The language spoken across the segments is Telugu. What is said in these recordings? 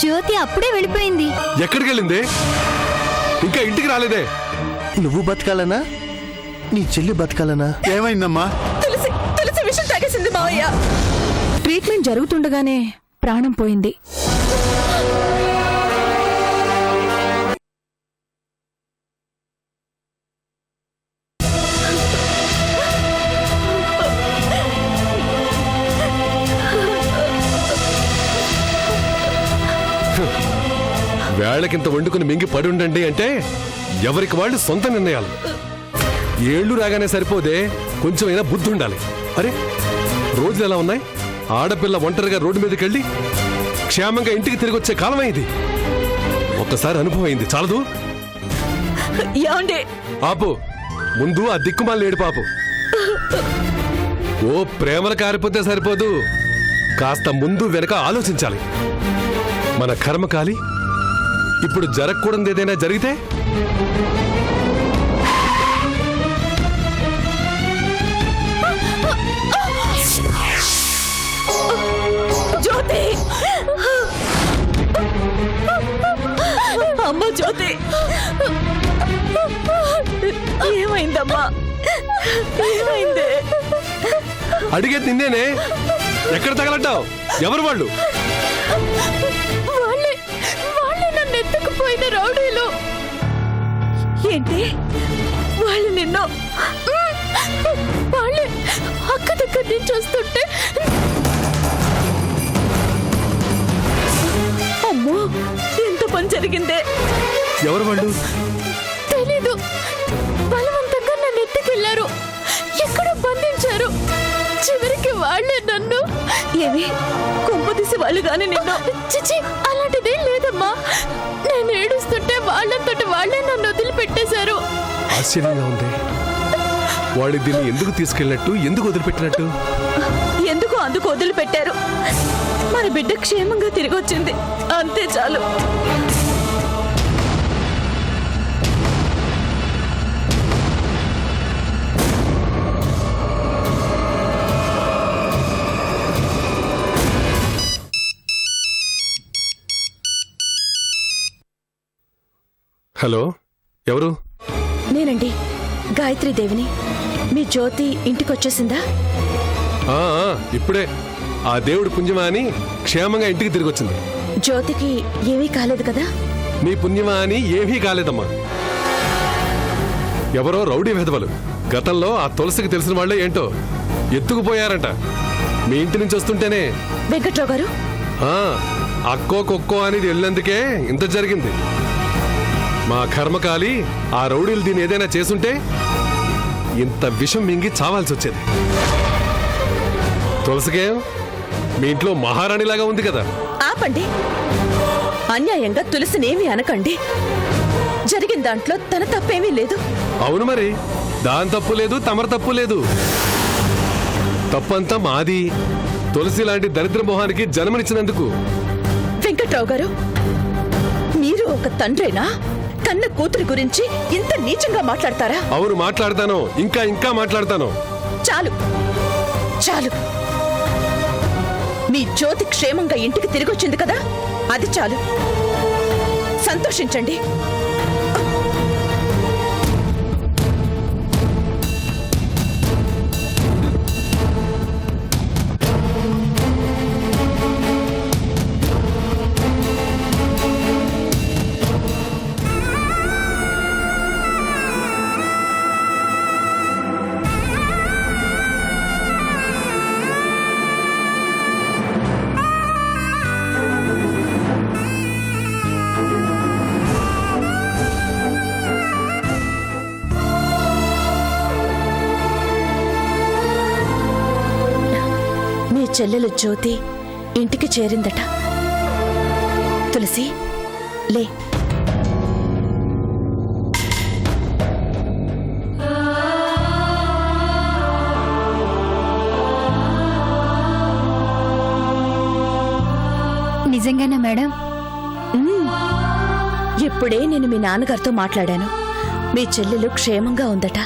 జ్యోతి అప్పుడే వెళ్ళిపోయింది. ఎక్కడికి వెళ్ళింది? ఇంకా ఇంటికి రాలేదే. నువ్వు బతకాలనా, నీ చెల్లి బతకాలనా? ఏమైందమ్మా? తులసి విషం తాగేసింది మావయ్య. ట్రీట్మెంట్ జరుగుతుండగానే ప్రాణం పోయింది. వేళకింత వండుకుని మింగి పడి ఉండండి అంటే ఎవరికి వాళ్ళు సొంత నిర్ణయాలు. ఏళ్లు రాగానే సరిపోదే, కొంచెమైనా బుద్ధి ఉండాలి. అరే రోజులు ఎలా ఉన్నాయి? ఆడపిల్ల ఒంటరిగా రోడ్డు మీదకి వెళ్ళి క్షేమంగా ఇంటికి తిరిగి వచ్చే కాలమే ఇది. ఒక్కసారి అనుభవం అయింది చాలదు. ఆపు, ముందు ఆ దిక్కుమాలి ఏడు పాపు. ఓ ప్రేమలు కారిపోతే సరిపోదు, కాస్త ముందు వెనక ఆలోచించాలి. మన కర్మకాలి ఇప్పుడు జరగకూడదు ఏదైనా జరిగితే జ్యోతి, అమ్మ జ్యోతి, ఏమైందమ్మా? ఏమైంది? అడిగేది నిన్నేనే. ఎక్కడ తగలడ్డావు? ఎవరు వాళ్ళు? వాళ్ళే నన్ను ఎత్తుకుపోయిన రౌడీలు. ఏంటి? వాళ్ళు నిన్ను వాళ్ళే అక్క దగ్గర నుంచి వస్తుంటే, అమ్మో ఎంత పని జరిగిందే. ఎవరు వాళ్ళు? తెలీదు. బలవంతంగా నన్ను ఎత్తుకెళ్లారు, ఎక్కడో బంధించారు. చివరికి వాళ్ళే నన్ను ఏమి కొంపదీసి వాళ్ళు గాని నిన్ను. చిచి, అలాంటిదేం లేదమ్మా. నేను ఏడుస్తుంటే వాళ్ళంతటి వాళ్ళే నన్ను వదిలిపెట్టేశారు. ఆశ్చర్యంగా ఉంది. వాళ్ళు దీన్ని ఎందుకు తీసుకెళ్ళినట్టు, ఎందుకు వదిలిపెట్టినట్టు? ఎందుకు అందుకు వదిలిపెట్టారు. మన బిడ్డ క్షేమంగా తిరిగి వచ్చింది, అంతే చాలు. హలో, ఎవరు? నేనండి, గాయత్రీదేవిని. మీ జ్యోతి ఇంటికొచ్చేసిందా? ఇప్పుడే. ఆ దేవుడు పుణ్యమా అని క్షేమంగా ఇంటికి తిరిగి వచ్చింది. జ్యోతికి ఏమీ కాలేదు కదా? నీ పుణ్యమా అని ఏమీ కాలేదమ్మా. ఎవరో రౌడీ వెధవలు గతంలో ఆ తులసికి తెలిసిన వాళ్ళే ఏంటో ఎత్తుకుపోయారంట. మీ ఇంటి నుంచి వస్తుంటేనే. వెంకట్రావు గారు, అక్కో కొక్కో అనేది వెళ్ళినందుకే ఇంత జరిగింది. మా కర్మకాలి ఆ రౌడీలు దీన్ని ఏదైనా చేసుంటే ఇంత విషం మింగి చావాల్సి వచ్చేది. తులసికేం మీ ఇంట్లో మహారాణిలాగా ఉంది కదా. ఆపండి. అన్యాయంగా తులసినేమీ అనకండి. జరిగిన దాంట్లో తన తప్పేమీ లేదు. అవును మరి, దాని తప్పు లేదు, తమర తప్పు లేదు. తప్పంతా మాది. తులసి లాంటి దరిద్ర మొహానికి జన్మనిచ్చినందుకు. వెంకట్రావు గారు, మీరు ఒక తండ్రేనా? కన్న కూతురి గురించి ఇంత నీచంగా మాట్లాడతారా? అవును, మాట్లాడతాను. ఇంకా మాట్లాడతాను. చాలు చాలు. మీ జ్యోతి క్షేమంగా ఇంటికి తిరిగి వచ్చింది కదా, అది చాలు. సంతోషించండి. చెల్లెలు జ్యోతి ఇంటికి చేరిందట. తులసి, లే. నిజంగానా మేడం? ఇప్పుడే నేను మీ నాన్నగారితో మాట్లాడాను. మీ చెల్లెలు క్షేమంగా ఉందట.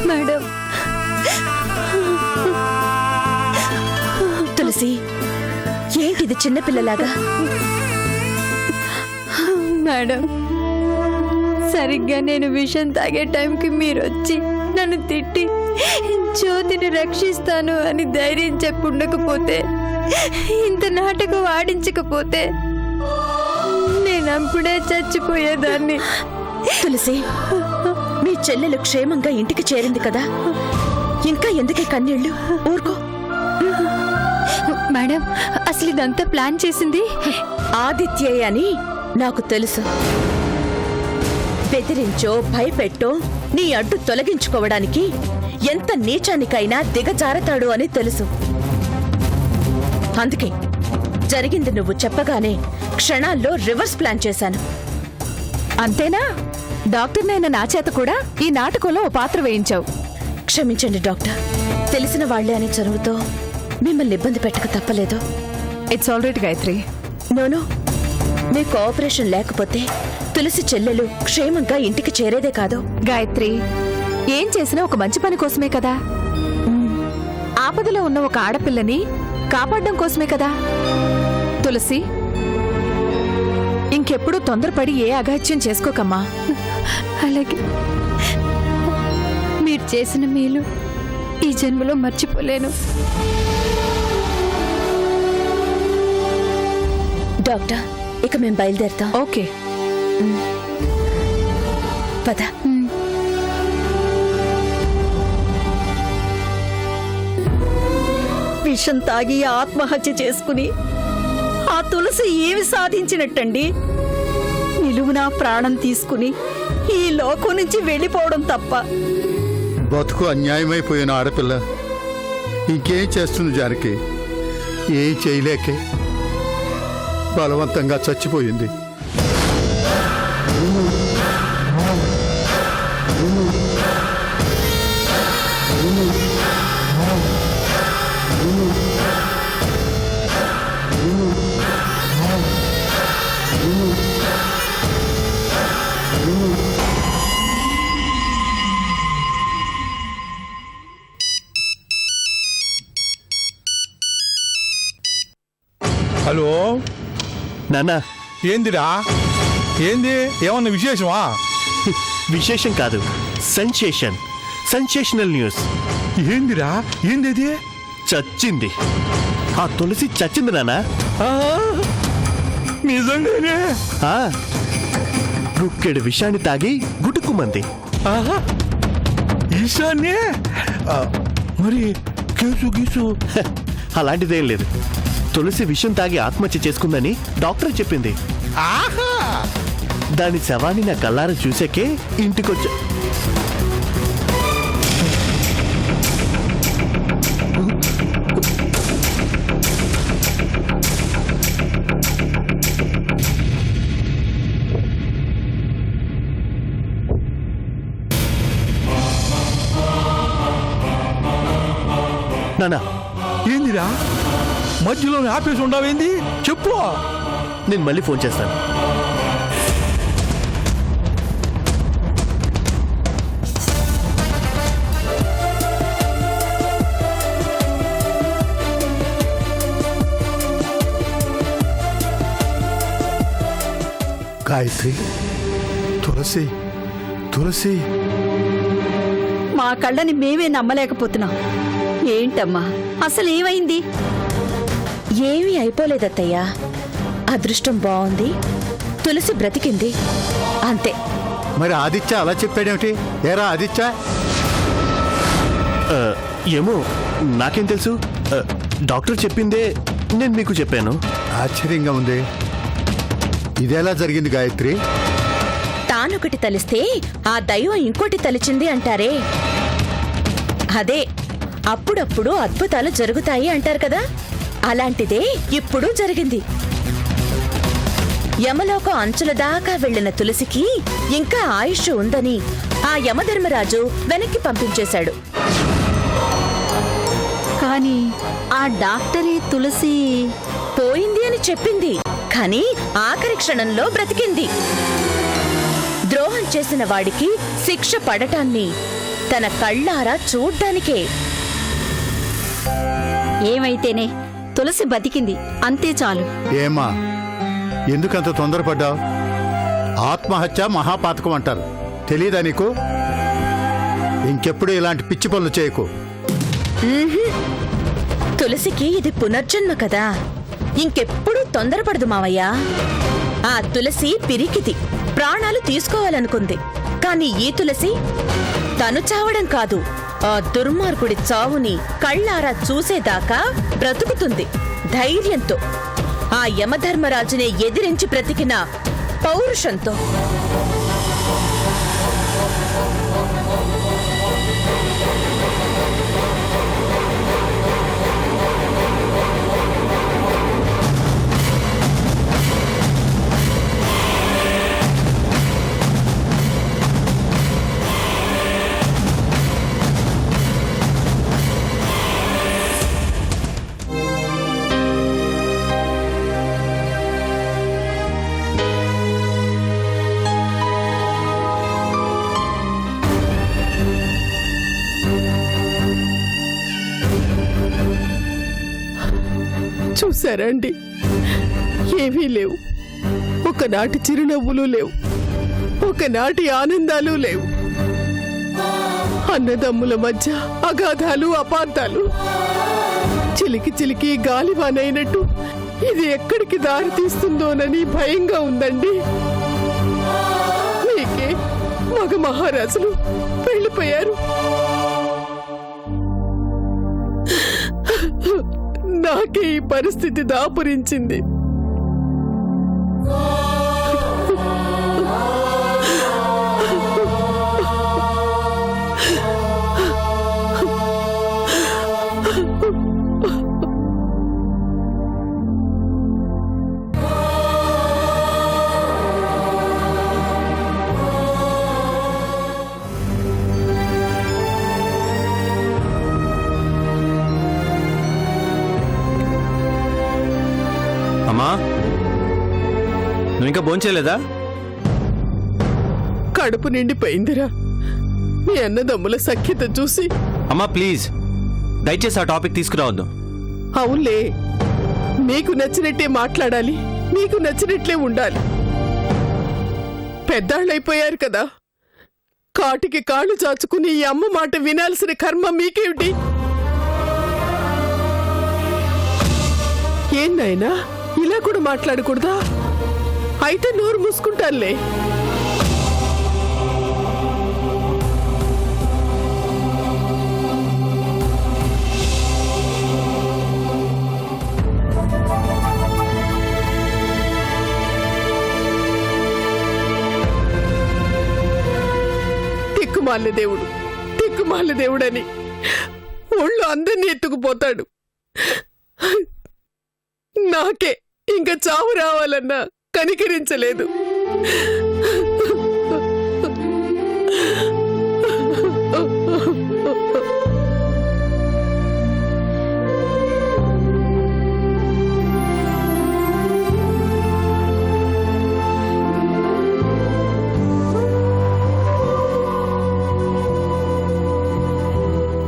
మేడం, ఇది చిన్నపిల్లలాగా? మేడం, సరిగ్గా నేను విషం తాగే టైంకి మీరు వచ్చి నన్ను తిట్టి జ్యోతిని రక్షిస్తాను అని ధైర్యం చెప్పుండకపోతే, ఇంత నాటకం ఆడించకపోతే నేను అప్పుడే చచ్చిపోయేదాన్ని. తులసి, మీ చెల్లెలు క్షేమంగా ఇంటికి చేరింది కదా, ఇంకా ఎందుకే కన్నీళ్లు? ఊరుకో. మేడం, అసలు ఇదంతా ప్లాన్ చేసింది ఆదిత్యే అని నాకు తెలుసు. బెదిరించో భయపెట్టో నీ అడ్డు తొలగించుకోవడానికి ఎంత నీచానికైనా దిగజారతాడు అని తెలుసు. అందుకే జరిగింది నువ్వు చెప్పగానే క్షణాల్లో రివర్స్ ప్లాన్ చేశాను. అంతేనా? డాక్టర్నైన నా చేత కూడా ఈ నాటకంలో ఓ పాత్ర వేయించావు. క్షమించండి డాక్టర్, తెలిసిన వాళ్లే అనే చనువుతో మిమ్మల్ని ఇబ్బంది పెట్టక తప్పలేదు. It's all right Gayatri. నోను, మీ కోఆపరేషన్ లేకపోతే తులసి చెల్లెలు క్షేమంగా ఇంటికి చేరేదే కాదు. గాయత్రి, ఏం చేసినా ఒక మంచి పని కోసమే కదా. ఆపదలో ఉన్న ఒక ఆడపిల్లని కాపాడడం కోసమే కదా. తులసి, ఇంకెప్పుడు తొందరపడి ఏ అఘాయిత్యం చేసుకోకమ్మా. అలాగే, మీరు చేసిన మేలు ఈ జన్మలో మర్చిపోలేను. డాక్టర్, ఇక మేము బయలుదేరుతాం. ఓకే, పద. విషం తాగి ఆత్మహత్య చేసుకుని ఆ తులసి ఏమి సాధించినట్టండి? నిలువునా ప్రాణం తీసుకుని ఈ లోకం నుంచి వెళ్ళిపోవడం తప్ప. బతుకు అన్యాయమైపోయిన ఆడపిల్ల ఇంకేం చేస్తుంది జానకి? ఏం చేయలేకే బలవంతంగా చచ్చిపోయింది. హలో నాన్నా, ఏందిరా? ఏంది? ఏమన్నా విశేషమా? విశేషం కాదు, సెన్సేషన్, సెన్సేషనల్ న్యూస్. ఏందిరా? ఏంది? చచ్చింది. ఆ తులసి చచ్చింది నాన్నా. నిజంగానే? గుక్కెడు విషాన్ని తాగి గుటుక్కుమంది. ఈశాన్యే? మరి కేసు గీసు? అలాంటిదేం లేదు. తులసి విషం తాగి ఆత్మహత్య చేసుకుందని డాక్టర్ చెప్పింది. ఆహా! దాని శవాన్ని నా కళ్ళారా చూసాకే ఇంటికొచ్చా. నానా, ఏందిరా? మధ్యలోనే ఆపేసి ఉండవేంది? చెప్పు. నేను మళ్ళీ ఫోన్ చేస్తాను. గాయత్రి, తులసి, తులసి. మా కళ్ళని మేమే నమ్మలేకపోతున్నాం. ఏంటమ్మా అసలు ఏమైంది? ఏమీ అయిపోలేదత్తయ్యా. అదృష్టం బాగుంది, తులసి బ్రతికింది, అంతే. మరి ఆదిత్య అలా చెప్పాడేమిటి? ఏరా ఆదిత్య? ఏమో, నాకేం తెలుసు. డాక్టర్ చెప్పిందే నేను మీకు చెప్పాను. ఆశ్చర్యంగా ఉంది. ఇదెలా జరిగింది గాయత్రి? తానొకటి తలిస్తే ఆ దైవం ఇంకోటి తలిచింది అంటారే, అదే అప్పుడప్పుడు అద్భుతాలు జరుగుతాయి అంటారు కదా, అలాంటిదే ఇప్పుడు జరిగింది. యమలోకం అంచుల దాకా వెళ్లిన తులసికి ఇంకా ఆయుష్ ఉందని ఆ యమధర్మరాజు వెనక్కి పంపించేశాడు. కానీ ఆ డాక్టరే తులసి పోయింది అని చెప్పింది, కానీ ఆఖరి క్షణంలో బ్రతికింది. ద్రోహం చేసిన వాడికి శిక్ష పడటాన్ని తన కళ్ళారా చూడ్డానికే. ఏమైతేనే తులసి బతికింది, అంతే చాలు. ఏమా ఎందుకంత తొందరపడ్డావు? ఆత్మహత్య మహాపాతకం అంటారు, తెలీదా నీకు? ఇంకెప్పుడు ఇలాంటి పిచ్చి పనులు చేయకు. తులసికి ఇది పునర్జన్మ కదా, ఇంకెప్పుడు తొందరపడదు మావయ్య. ఆ తులసి పిరికిది, ప్రాణాలు తీసుకోవాలనుకుంది. కానీ ఈ తులసి తను చావడం కాదు, ఆ దుర్మార్గుడి చావుని కళ్ళారా చూసేదాకా బ్రతుకుతుంది ధైర్యంతో, ఆ యమధర్మరాజునే ఎదిరించి బ్రతికిన పౌరుషంతో. చూసారా అండి, ఏమీ లేవు. ఒకనాటి చిరునవ్వులు లేవు, ఒకనాటి ఆనందాలు లేవు. అన్నదమ్ముల మధ్య అగాధాలు, అపార్థాలు. చిలికి చిలికి గాలివానైనట్టు ఇది ఎక్కడికి దారి తీస్తుందోనని భయంగా ఉందండి. మీకే మగ మహారాజులు వెళ్ళిపోయారు, నాకే ఈ పరిస్థితి దాపురించింది. అమ్మా, నువ్వు ఇంకా భోంచేయలేదా? కడుపు నిండిపోయిందిరా మీ అన్నదమ్ముల సఖ్యత చూసి. అమ్మా ప్లీజ్, దయచేసి ఆ టాపిక్ తీసుకురావద్దు. అవునులే, నీకు నచ్చినట్టే మాట్లాడాలి, నీకు నచ్చినట్లే ఉండాలి. పెద్దాళ్ళైపోయారు కదా, కాటికి కాళ్ళు చాచుకుని ఈ అమ్మ మాట వినాల్సిన కర్మ మీకేమిటి? ఏం నాయనా, ఇలా కూడా మాట్లాడకూడదా? అయితే నోరు మూసుకుంటానులే. తిక్కుమాల దేవుడు, తిక్కుమాల దేవుడని ఒళ్ళు అందరినీ ఎత్తుకుపోతాడు. నాకే ఇంకా చావు రావాలన్నా కనికరించలేదు.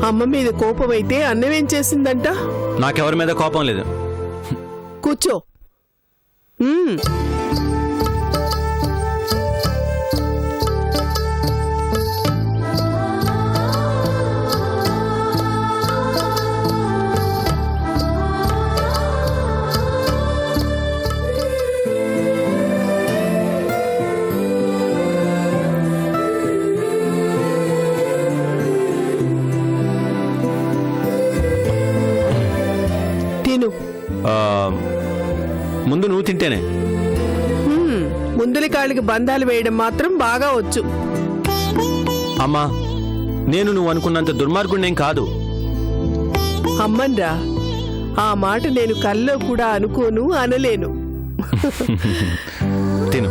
అమ్మ మీద కోపమైతే అన్నమేం చేసిందంట? నాకెవరి మీద కోపం లేదు. కూర్చో. తిను. ముందు నువ్వు తింటేనే. ముందలి కాళ్ళకి బంధాలు వేయడం మాత్రం బాగా వచ్చు. అమ్మా, నేను నువ్వు అనుకున్నంత దుర్మార్గుడినేం కాదు. అమ్మన్రా, ఆ మాట నేను కల్లో కూడా అనుకోను, అనలేను. తిను.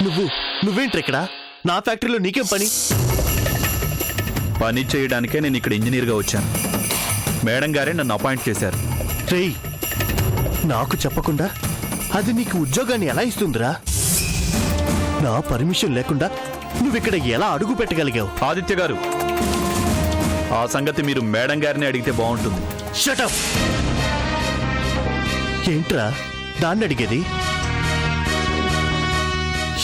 నువ్వేంట్రా ఇక్కడ? నా ఫ్యాక్టరీలో నీకేం పని? పని చేయడానికే నేను ఇక్కడ ఇంజనీర్గా వచ్చాను. మేడం గారే నన్ను అపాయింట్ చేశారు. రేయ్, నాకు చెప్పకుండా అది నీకు ఉద్యోగాన్ని ఎలా ఇస్తుందిరా? నా పర్మిషన్ లేకుండా నువ్విక్కడ ఎలా అడుగు పెట్టగలిగావు? ఆదిత్య గారు, ఆ సంగతి మీరు మేడం గారిని అడిగితే బాగుంటుంది. షటప్! ఏంట్రా దాన్ని అడిగేది?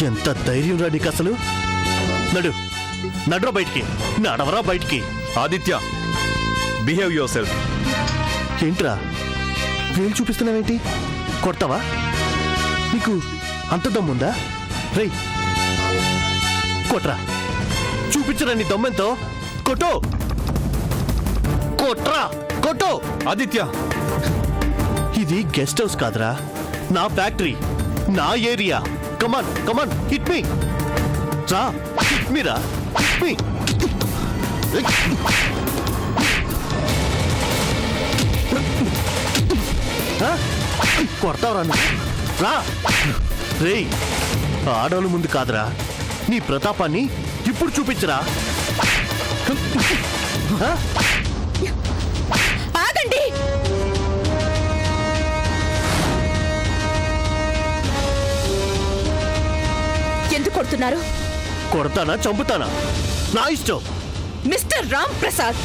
ఎంత ధైర్యం రా నీకు అసలు? నడురా బయటికి, నడవరా బయటికి. Aditya, behave your self. ఏంట్రా వేలు చూపిస్తున్నావేంటి? కొడతావా? నీకు అంత దమ్ముందా? రేయ్, కొట్రా, చూపించరా నీ దమ్మెంతో. కొట్టో, కొట్రా, కొట్టో. ఆదిత్య, ఇది గెస్ట్ హౌస్ కాదురా, నా ఫ్యాక్టరీ, నా ఏరియా. కమాన్ కమాన్, హిట్ మీ రా, హిట్ మీ రా, హిట్ మీ. కొడతావురా నువ్వు? రా. రేయ్, ఆడోళ్ళ ముందు కాదురా, నీ ప్రతాపాన్ని ఇప్పుడు చూపించరా. ఆగండి. ఎందుకు కొడుతున్నారు? కొడతానా చంపుతానా నా ఇష్టం. మిస్టర్ రామ్ ప్రసాద్,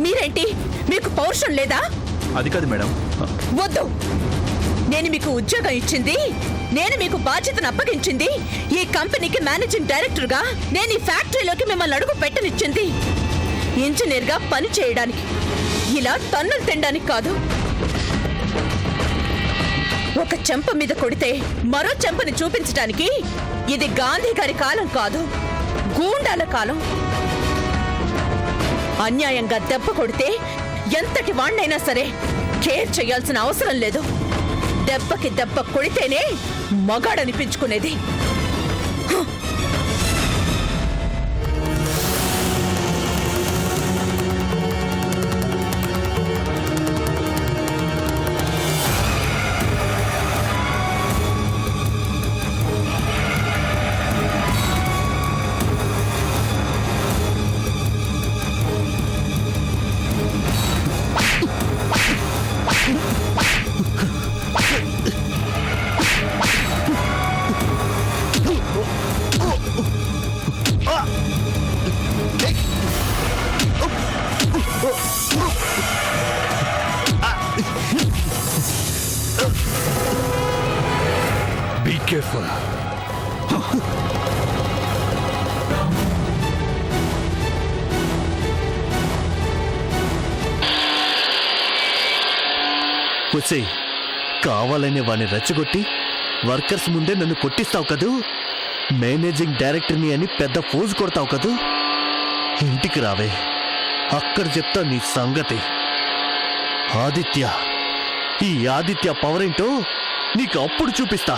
మీరేంటి? మీకు పౌరుషం లేదా? అది కాదు మేడం. వద్దు. నేను మీకు ఉద్యోగం ఇచ్చింది, నేను మీకు బాధ్యతను అప్పగించింది, ఈ కంపెనీకి మేనేజింగ్ డైరెక్టర్ గా నేను ఈ ఫ్యాక్టరీలోకి మిమ్మల్ని అడుగు పెట్టనిచ్చింది ఇంజనీర్ గా పని చేయడానికి, ఇలా తన్నులు తినడానికి కాదు. ఒక చెంప మీద కొడితే మరో చెంపని చూపించడానికి ఇది గాంధీ గారి కాలం కాదు, గూండాల కాలం. అన్యాయంగా దెబ్బ కొడితే ఎంతటి వాణ్ణైనా సరే కేర్ చేయాల్సిన అవసరం లేదు. దెబ్బకి దెబ్బ కొడితేనే మగాడనిపించుకునేది. Be careful. వచ్చేయ్, కావాలనే వాడిని రెచ్చగొట్టి వర్కర్స్ ముందే నన్ను కొట్టిస్తావు కదూ. మేనేజింగ్ డైరెక్టర్ని అని పెద్ద పోజు కొడతావు కదూ. ఇంటికి రావే, అక్కడ చెప్తా నీ సంగతి. ఆదిత్య, ఈ ఆదిత్య పవర్ ఏంటో నీకు అప్పుడు చూపిస్తా.